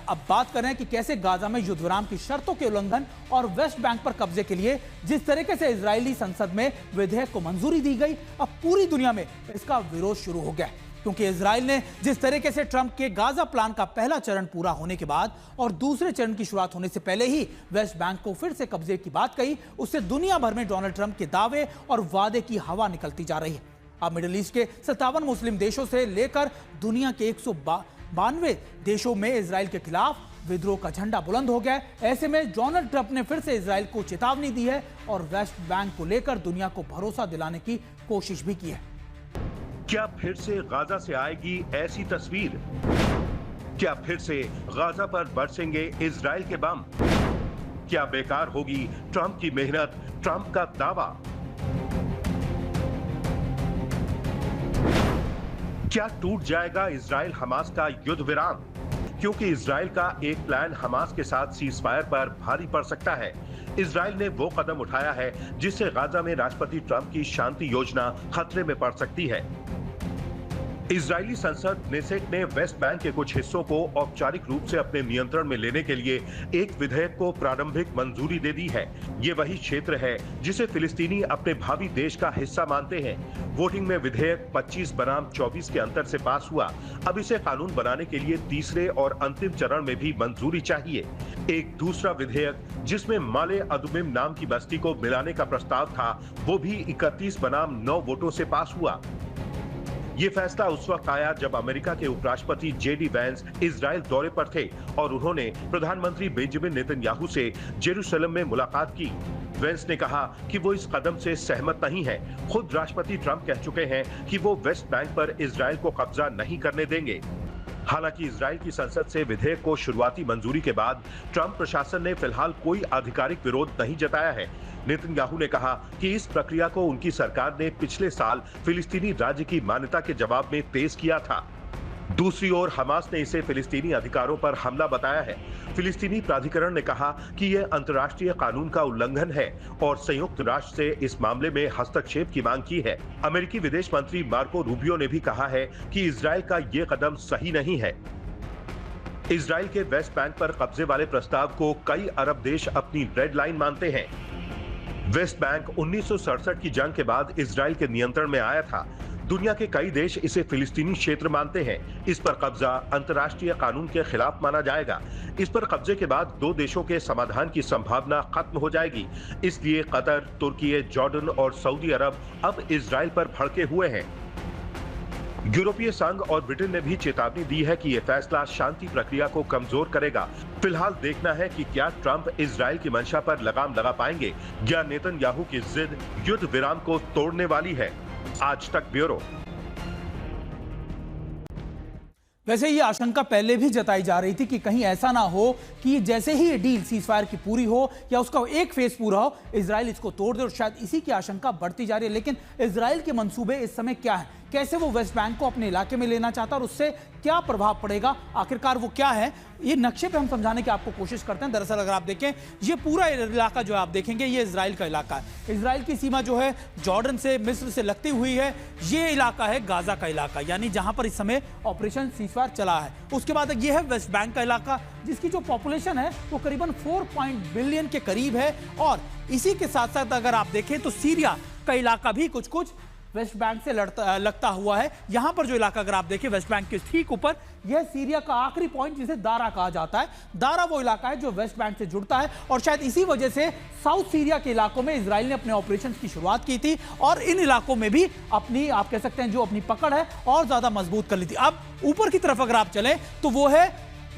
अब बात कर रहे हैं कि कैसे गाजा में युद्ध विराम की शर्तों के उल्लंघन और वेस्ट बैंक पर कब्जे के लिए जिस तरीके से इजरायली संसद में विधेयक को मंजूरी दी गई, अब पूरी दुनिया में इसका विरोध शुरू हो गया। क्योंकि इजराइल ने जिस तरीके से ट्रंप के गाजा प्लान का पहला चरण पूरा होने के बाद और दूसरे चरण की शुरुआत होने से पहले ही वेस्ट बैंक को फिर से कब्जे की बात कही, उससे दुनिया भर में डोनाल्ड ट्रंप के दावे और वादे की हवा निकलती जा रही है। अब मिडिल ईस्ट के 57 मुस्लिम देशों से लेकर दुनिया के 192 देशों में इजराइल के खिलाफ विद्रोह का झंडा बुलंद हो गया है। ऐसे में डोनाल्ड ट्रंप ने फिर से इजराइल को चेतावनी दी है और वेस्ट बैंक को लेकर दुनिया को भरोसा दिलाने की कोशिश भी की है। क्या फिर से गाजा से आएगी ऐसी तस्वीर? क्या फिर से गाजा पर बरसेंगे इजराइल के बम? क्या बेकार होगी ट्रंप की मेहनत, ट्रंप का दावा? क्या टूट जाएगा इजराइल हमास का युद्ध विराम? क्योंकि इजराइल का एक प्लान हमास के साथ सीज फायर पर भारी पड़ सकता है। इजराइल ने वो कदम उठाया है जिससे गाजा में राष्ट्रपति ट्रंप की शांति योजना खतरे में पड़ सकती है। इजरायली संसद नेसेट ने वेस्ट बैंक के कुछ हिस्सों को औपचारिक रूप से अपने नियंत्रण में लेने के लिए एक विधेयक को प्रारंभिक मंजूरी दे दी है। ये वही क्षेत्र है जिसे फिलिस्तीनी अपने भावी देश का हिस्सा मानते हैं। वोटिंग में विधेयक 25 बनाम 24 के अंतर से पास हुआ। अब इसे कानून बनाने के लिए तीसरे और अंतिम चरण में भी मंजूरी चाहिए। एक दूसरा विधेयक जिसमें माले अदुमिम नाम की बस्ती को मिलाने का प्रस्ताव था, वो भी 31 बनाम 9 वोटों से पास हुआ। ये फैसला उस वक्त आया जब अमेरिका के उपराष्ट्रपति जेडी वैंस इजराइल दौरे पर थे और उन्होंने प्रधानमंत्री बेंजामिन नेतन्याहू से जेरूसलम में मुलाकात की। वैंस ने कहा कि वो इस कदम से सहमत नहीं है। खुद राष्ट्रपति ट्रंप कह चुके हैं कि वो वेस्ट बैंक पर इजराइल को कब्जा नहीं करने देंगे। हालांकि इजराइल की संसद से विधेयक को शुरुआती मंजूरी के बाद ट्रंप प्रशासन ने फिलहाल कोई आधिकारिक विरोध नहीं जताया है। नेतन्याहू ने कहा कि इस प्रक्रिया को उनकी सरकार ने पिछले साल फिलिस्तीनी राज्य की मान्यता के जवाब में पेश किया था। दूसरी ओर हमास ने इसे फिलिस्तीनी अधिकारों पर हमला बताया है। फिलिस्तीनी प्राधिकरण ने कहा कि यह अंतर्राष्ट्रीय कानून का उल्लंघन है और संयुक्त राष्ट्र से इस मामले में हस्तक्षेप की मांग की है। अमेरिकी विदेश मंत्री मार्को रूबियो ने भी कहा है कि इजराइल का यह कदम सही नहीं है। इजराइल के वेस्ट बैंक पर कब्जे वाले प्रस्ताव को कई अरब देश अपनी रेड लाइन मानते हैं। वेस्ट बैंक 1967 की जंग के बाद इजराइल के नियंत्रण में आया था। दुनिया के कई देश इसे फिलिस्तीनी क्षेत्र मानते हैं। इस पर कब्जा अंतर्राष्ट्रीय कानून के खिलाफ माना जाएगा। इस पर कब्जे के बाद दो देशों के समाधान की संभावना खत्म हो जाएगी। इसलिए कतर, तुर्की, जॉर्डन और सऊदी अरब अब इजराइल पर भड़के हुए हैं। यूरोपीय संघ और ब्रिटेन ने भी चेतावनी दी है कि यह फैसला शांति प्रक्रिया को कमजोर करेगा। फिलहाल देखना है कि क्या ट्रंप इजराइल की मंशा पर लगाम लगा पाएंगे या नेतन्याहू की जिद युद्ध विराम को तोड़ने वाली है। आज तक ब्यूरो। वैसे ये आशंका पहले भी जताई जा रही थी कि कहीं ऐसा ना हो कि जैसे ही ये डील सीजफायर की पूरी हो या उसका एक फेज पूरा हो, इजराइल इसको तोड़ दे, और शायद इसी की आशंका बढ़ती जा रही है। लेकिन इजराइल के मंसूबे इस समय क्या है, कैसे वो वेस्ट बैंक को अपने इलाके में लेना चाहता है और उससे क्या प्रभाव पड़ेगा, आखिरकार वो क्या है, ये नक्शे पे हम समझाने की आपको कोशिश करते हैं। दरअसल अगर आप देखें, ये पूरा इलाका जो आप देखेंगे ये इजराइल का इलाका है। इजराइल की सीमा जो है जॉर्डन से, मिस्र से लगती हुई है। ये इलाका है गाजा का इलाका, यानी जहां पर इस समय ऑपरेशन सीजफायर चला है। उसके बाद ये है वेस्ट बैंक का इलाका, जिसकी जो पॉपुलेशन है वो करीबन 4 बिलियन के करीब है। और इसी के साथ साथ अगर आप देखें तो सीरिया का इलाका भी कुछ कुछ वेस्ट बैंक से लगता हुआ है। यहां पर जो इलाका अगर आप देखें वेस्ट बैंक के ठीक ऊपर, यह सीरिया का आखिरी पॉइंट जिसे दारा कहा जाता है। दारा वो इलाका है जो वेस्ट बैंक से जुड़ता है और शायद इसी वजह से साउथ सीरिया के इलाकों में इजराइल ने अपने ऑपरेशन की शुरुआत की थी और इन इलाकों में भी अपनी, आप कह सकते हैं, जो अपनी पकड़ है और ज्यादा मजबूत कर ली थी। अब ऊपर की तरफ अगर आप चलें तो वो है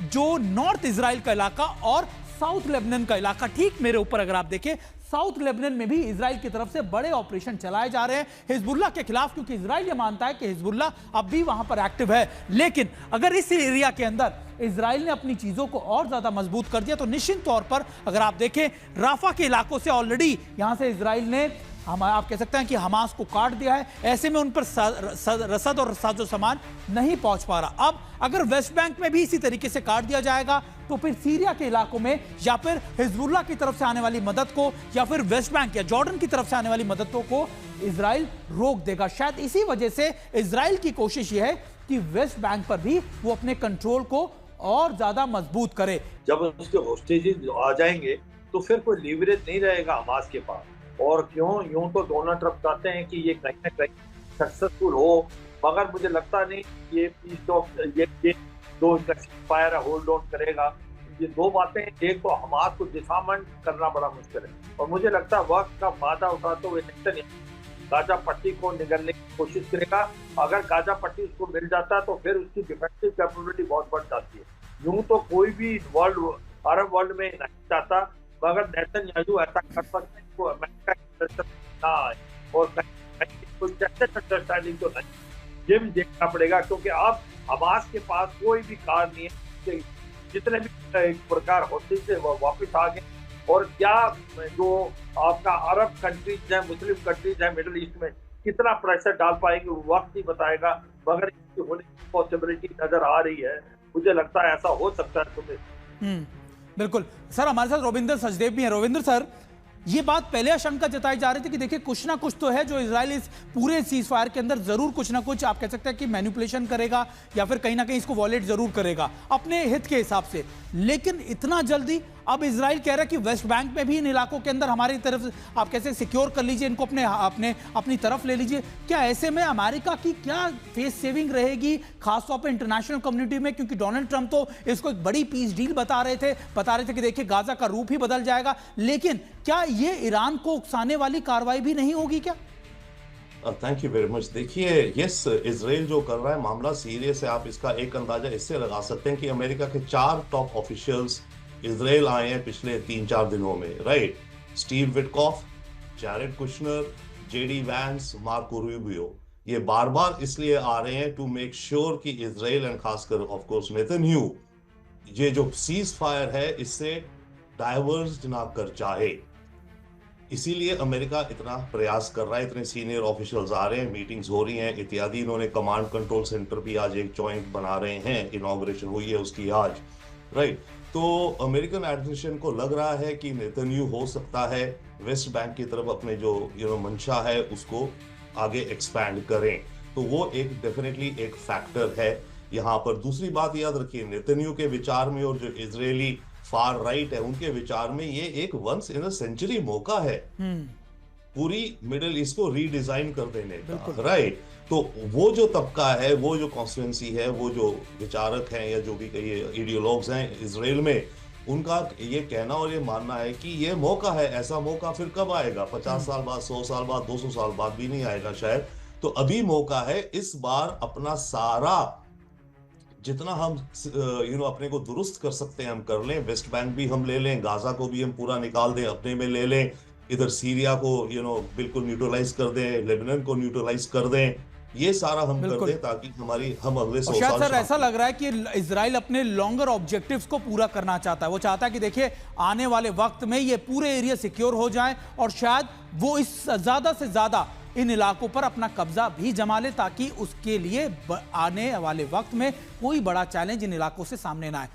जो नॉर्थ इजराइल का इलाका और साउथ लेबनान का इलाका। ठीक मेरे ऊपर अगर आप देखें, साउथ लेबनान में भी इजराइल की तरफ से बड़े ऑपरेशन चलाए जा रहे हैं हिजबुल्लाह के खिलाफ, क्योंकि इजराइल ये मानता है कि हिजबुल्लाह अब भी वहां पर एक्टिव है। लेकिन अगर इस एरिया के अंदर इजराइल ने अपनी चीजों को और ज्यादा मजबूत कर दिया तो निश्चित तौर पर अगर आप देखें राफा के इलाकों से ऑलरेडी यहां से इजराइल ने आप कह सकते हैं कि हमास को काट दिया है। ऐसे में उन पर रसद और साजो सामान नहीं पहुंच पा रहा। अब अगर वेस्ट बैंक में भी इसी तरीके से काट दिया जाएगा तो फिर सीरिया के इलाकों में या फिर हिजबुल्लाह की तरफ से आने वाली मदद को या फिर वेस्ट बैंक या जॉर्डन की तरफ से आने वाली मददों को इजराइल रोक देगा। शायद इसी वजह से इजराइल की कोशिश यह है कि वेस्ट बैंक पर भी वो अपने कंट्रोल को और ज्यादा मजबूत करे। जब उसके होस्टेजेस आ जाएंगे तो फिर कोई लीवरेज नहीं रहेगा हमास के पास। और क्यों, यूं तो डोनाल्ड ट्रंप चाहते हैं कि ये कहीं ना कहीं सक्सेसफुल हो, मगर मुझे लगता नहीं ये पीस टॉक ये दो फायर होल्ड ऑन करेगा। ये दो बातें, एक तो हमास को डिसआर्मेंट करना बड़ा मुश्किल है, और मुझे लगता है वक्त का मादा उठाते हुए गाजा पट्टी को निगलने की कोशिश करेगा। अगर गाजा पट्टी उसको मिल जाता है तो फिर उसकी डिफेंसिव कैपेबिलिटी बहुत बढ़ जाती है। यूं तो कोई भी अरब वर्ल्ड में नहीं चाहता, मगर नेतन्याहू ऐसा कर सकते हैं को अमेरिका की ना आए और कोई अंडरस्टैंडिंग तो नहीं। ये भी देखना पड़ेगा, क्योंकि अब हमास के पास कोई भी कार नहीं है। जितने भी प्रकार होते थे वो वापस आ गए, और क्या जो आपका अरब कंट्रीज है, मुस्लिम कंट्रीज है मिडिल ईस्ट में, कितना प्रेशर डाल पाएंगे वो वक्त ही बताएगा, मगर इसकी होने की पॉसिबिलिटी नजर आ रही है। मुझे लगता है ऐसा हो सकता है तुम्हें। बिल्कुल सर, हमारे साथ रविंद्र सचदेव भी है। रविंद्र सर, ये बात पहले आशंका जताई जा रही थी कि देखिए कुछ ना कुछ तो है जो इजराइल इस पूरे सीज फायर के अंदर जरूर कुछ ना कुछ, आप कह सकते हैं कि मैनिपुलेशन करेगा या फिर कहीं ना कहीं इसको वॉलेट जरूर करेगा अपने हित के हिसाब से। लेकिन इतना जल्दी अब इजराइल कह रहा है कि वेस्ट बैंक में भी इन इलाकों के अंदर हमारी तरफ आप कैसे सिक्योर कर लीजिए, इनको अपनी तरफ ले लीजिए। क्या ऐसे में अमेरिका की क्या फेस सेविंग रहेगी खासतौर पर इंटरनेशनल कम्युनिटी में? क्योंकि डोनाल्ड ट्रंप तो इसको एक बड़ी पीस डील बता रहे थे कि देखिए गाजा का रूप ही बदल जाएगा। लेकिन क्या ये ईरान को उकसाने वाली कार्रवाई भी नहीं होगी क्या? Thank you very much. देखिए, यस, इजराइल जो कर रहा है मामला सीरियस है। आप इसका एक अंदाजा इससे लगा सकते हैं कि अमेरिका के 4 टॉप ऑफिशियल्स इजराइल आए हैं पिछले 3-4 दिनों में, right? Steve Witkoff, Jared Kushner, JD Vance, Marco Rubio. ये बार बार इसलिए आ रहे हैं टू मेक श्योर कि इजराइल एंड खासकर ऑफ कोर्स नेतन्याहू ये जो सीज फायर है इससे डाइवर्ज ना कर जाए। इसीलिए अमेरिका इतना प्रयास कर रहा है, इतने सीनियर ऑफिशियल्स आ रहे हैं, मीटिंग्स हो रही हैं इत्यादि। इन्होंने कमांड कंट्रोल सेंटर भी आज एक जॉइंट बना रहे हैं, इनॉग्रेशन हुई है उसकी आज, राइट? तो अमेरिकन एडमिनिस्ट्रेशन को लग रहा है कि नेतन्याहू हो सकता है वेस्ट बैंक की तरफ अपने जो मंशा है उसको आगे एक्सपैंड करें। तो वो एक डेफिनेटली एक फैक्टर है यहाँ पर। दूसरी बात याद रखिए, नेतन्याहू के विचार में और जो इजरायली फार राइट है उनके विचार में ये एक वंस इन अ सेंचुरी मौका है पूरी मिडिल ईस्ट को रीडिजाइन कर देने का, राइट? तो वो जो तबका है, वो जो कॉन्स्टिट्यूएंसी है, वो जो विचारक हैं या जो भी आइडियोलॉग्स हैं इजराइल में, उनका ये कहना और ये मानना है कि ये मौका है। ऐसा मौका फिर कब आएगा? 50 साल बाद, 100 साल बाद, 200 साल बाद भी नहीं आएगा शायद। तो अभी मौका है इस बार अपना सारा जितना हम अपने को दुरुस्त कर सकते हैं हम कर लें। वेस्ट बैंक भी हम ले लें, गाजा को भी हम पूरा निकाल दें, अपने में ले लें, इधर सीरिया को बिल्कुल न्यूट्रलाइज कर दें, लेबनान को न्यूट्रलाइज कर दें। ये सारा हम कर दें ताकि हम अगले 100 साल। सर, ऐसा लग रहा है कि इजराइल अपने लॉन्गर ऑब्जेक्टिव्स को पूरा करना चाहता है। वो चाहता है कि देखिए आने वाले वक्त में ये पूरे एरिया सिक्योर हो जाए और शायद वो इस ज्यादा से ज्यादा इन इलाकों पर अपना कब्जा भी जमा ले, ताकि उसके लिए आने वाले वक्त में कोई बड़ा चैलेंज इन इलाकों से सामने ना आए।